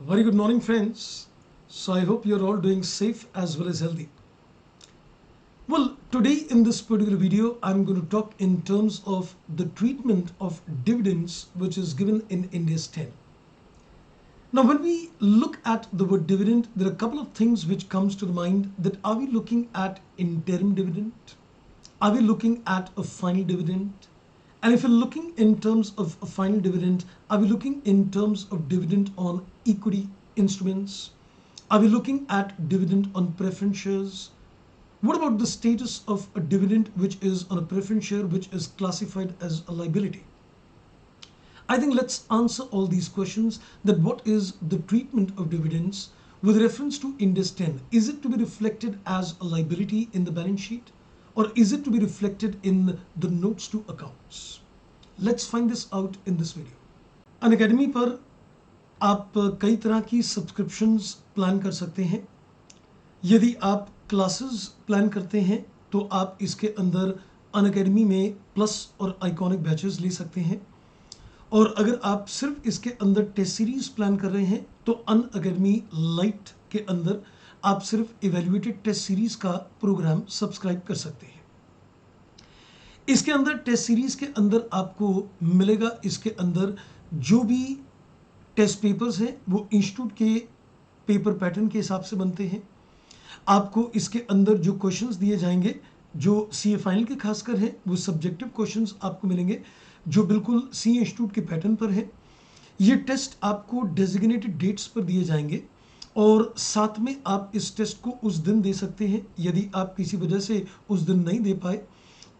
Very good morning, friends. So I hope you're all doing safe as well as healthy. Well, today in this particular video, I'm going to talk in terms of the treatment of dividends which is given in India's 10. Now, when we look at the word dividend, there are a couple of things which comes to the mind that are we looking at interim dividend? Are we looking at a final dividend? And if we're looking in terms of a final dividend, are we looking in terms of dividend on equity instruments? Are we looking at dividend on preference shares? What about the status of a dividend which is on a preference share which is classified as a liability? I think let's answer all these questions, that what is the treatment of dividends with reference to Index 10? Is it to be reflected as a liability in the balance sheet, or is it to be reflected in the notes to accounts? Let's find this out in this video. Unacademy पर आप कई तरह की subscriptions plan कर सकते हैं. यदि आप क्लासेस प्लान करते हैं तो आप इसके अंदर अनअकैडमी में प्लस और आइकॉनिक बैचेस ले सकते हैं. और अगर आप सिर्फ इसके अंदर टेस्ट सीरीज प्लान कर रहे हैं तो अनअकैडमी लाइट के अंदर आप सिर्फ इवेल्युएटेड टेस्ट सीरीज का प्रोग्राम सब्सक्राइब कर सकते हैं. इसके अंदर टेस्ट सीरीज के अंदर आपको मिलेगा, इसके अंदर जो भी टेस्ट पेपर्स हैं वो इंस्टीट्यूट के पेपर पैटर्न के हिसाब से बनते हैं. आपको इसके अंदर जो क्वेश्चंस दिए जाएंगे जो सीए फाइनल के खासकर हैं वो सब्जेक्टिव क्वेश्चंस आपको मिलेंगे जो बिल्कुल सी इंस्टीट्यूट के पैटर्न पर है. ये टेस्ट आपको डेजिग्नेटेड डेट्स पर दिए जाएंगे और साथ में आप इस टेस्ट को उस दिन दे सकते हैं. यदि आप किसी वजह से उस दिन नहीं दे पाए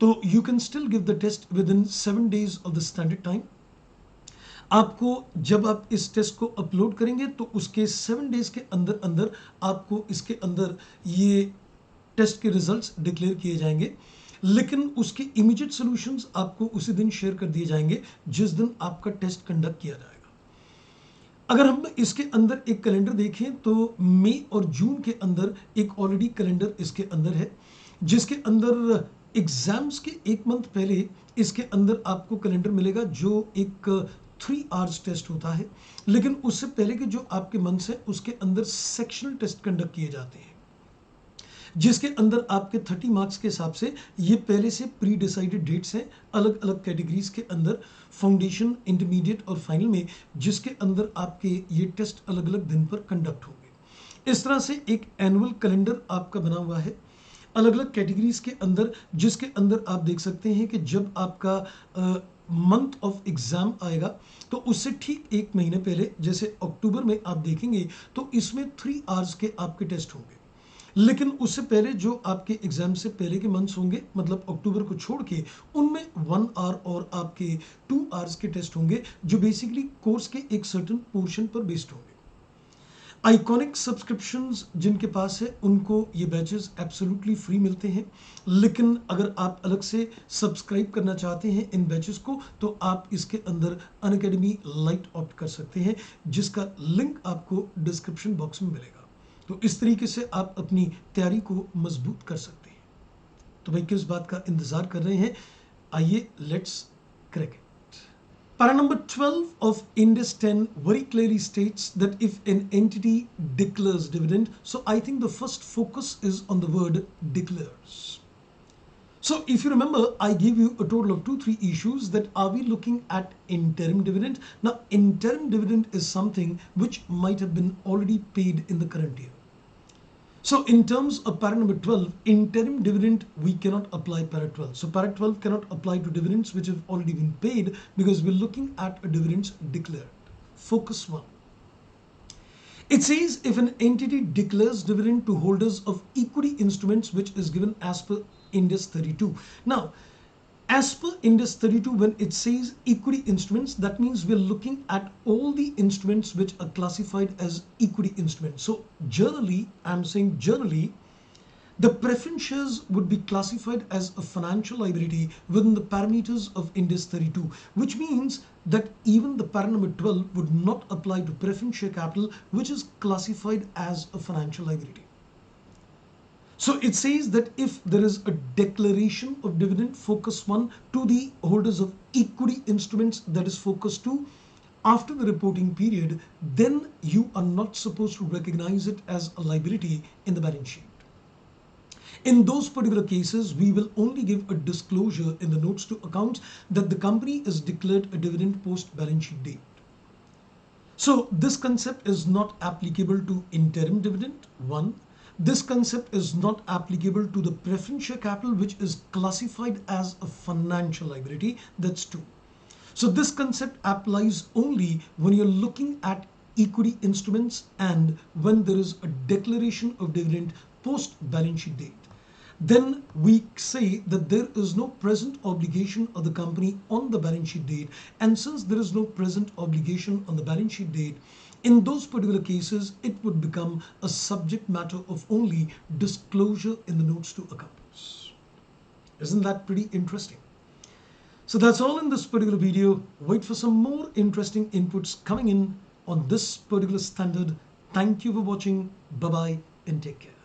तो you can still give the test within 7 days of the standard time. आपको जब आप इस टेस्ट को अपलोड करेंगे तो उसके 7 days के अंदर अंदर आपको इसके अंदर ये टेस्ट के रिजल्ट्स डिक्लेयर किए जाएंगे, लेकिन उसके इमीडिएट सॉल्यूशंस आपको उसी दिन शेयर कर दिए जाएंगे जिस दिन आपका टेस्ट कंडक्ट किया जाएगा. अगर हम इसके अंदर एक कैलेंडर देखें तो मई और जून के अंदर एक ऑलरेडी कैलेंडर इसके अंदर है जिसके अंदर एग्जाम्स के एक मंथ पहले इसके अंदर आपको कैलेंडर मिलेगा जो एक 3 hours टेस्ट होता है. लेकिन उससे पहले के जो आपके मंथ्स हैं उसके अंदर सेक्शनल टेस्ट कंडक्ट किए जाते हैं जिसके अंदर आपके 30 मार्क्स के हिसाब से ये पहले से प्री डिसाइडेड डेट्स हैं अलग अलग कैटेगरीज के अंदर, फाउंडेशन, इंटरमीडिएट और फाइनल में, जिसके अंदर आपके ये टेस्ट अलग अलग दिन पर कंडक्ट होंगे. इस तरह से एक एनुअल कैलेंडर आपका बना हुआ है अलग अलग कैटेगरीज के अंदर, जिसके अंदर आप देख सकते हैं कि जब आपका मंथ ऑफ एग्जाम आएगा तो उससे ठीक 1 महीने पहले जैसे अक्टूबर में आप देखेंगे तो इसमें 3 hours के आपके टेस्ट होंगे. लेकिन उससे पहले जो आपके एग्जाम से पहले के मंथ्स होंगे मतलब अक्टूबर को छोड़ के उनमें 1 hour और आपके 2 hours के टेस्ट होंगे जो बेसिकली कोर्स के एक सर्टेन पोर्शन पर बेस्ड होंगे. आइकॉनिक सब्सक्रिप्शंस जिनके पास है उनको ये बैचेस एब्सोल्युटली फ्री मिलते हैं, लेकिन अगर आप अलग से सब्सक्राइब करना चाहते हैं इन बैचेस को तो आप इसके अंदर अनअकैडमी लाइट ऑप्ट कर सकते हैं जिसका लिंक आपको डिस्क्रिप्शन बॉक्स में मिलेगा. तो इस तरीके से आप अपनी तैयारी को मजबूत कर सकते हैं. तो भाई किस बात का इंतजार कर रहे हैं, आइए let's crack it. Para number 12 of Index 10 very clearly states that if an entity declares dividend, so I think the first focus is on the word declares. So if you remember, I gave you a total of 2-3 issues that are we looking at interim dividend. Now interim dividend is something which might have been already paid in the current year. So in terms of para number 12, interim dividend, we cannot apply para 12. So para 12 cannot apply to dividends which have already been paid because we're looking at a dividends declared. Focus 1. It says if an entity declares dividend to holders of equity instruments which is given as per Index 32. Now, as per Index 32, when it says equity instruments, that means we're looking at all the instruments which are classified as equity instruments. So generally, I'm saying generally, the preference shares would be classified as a financial liability within the parameters of Index 32, which means that even the para number 12 would not apply to preference share capital, which is classified as a financial liability. So it says that if there is a declaration of dividend, focus 1, to the holders of equity instruments, that is focus 2, after the reporting period, then you are not supposed to recognize it as a liability in the balance sheet. In those particular cases, we will only give a disclosure in the notes to accounts that the company is declared a dividend post balance sheet date. So this concept is not applicable to interim dividend, one. This concept is not applicable to the preference share capital, which is classified as a financial liability, that's two. So this concept applies only when you're looking at equity instruments and when there is a declaration of dividend post balance sheet date. Then we say that there is no present obligation of the company on the balance sheet date, and since there is no present obligation on the balance sheet date, in those particular cases it would become a subject matter of only disclosure in the notes to accounts. Isn't that pretty interesting? So that's all in this particular video. Wait for some more interesting inputs coming in on this particular standard. Thank you for watching. Bye bye and take care.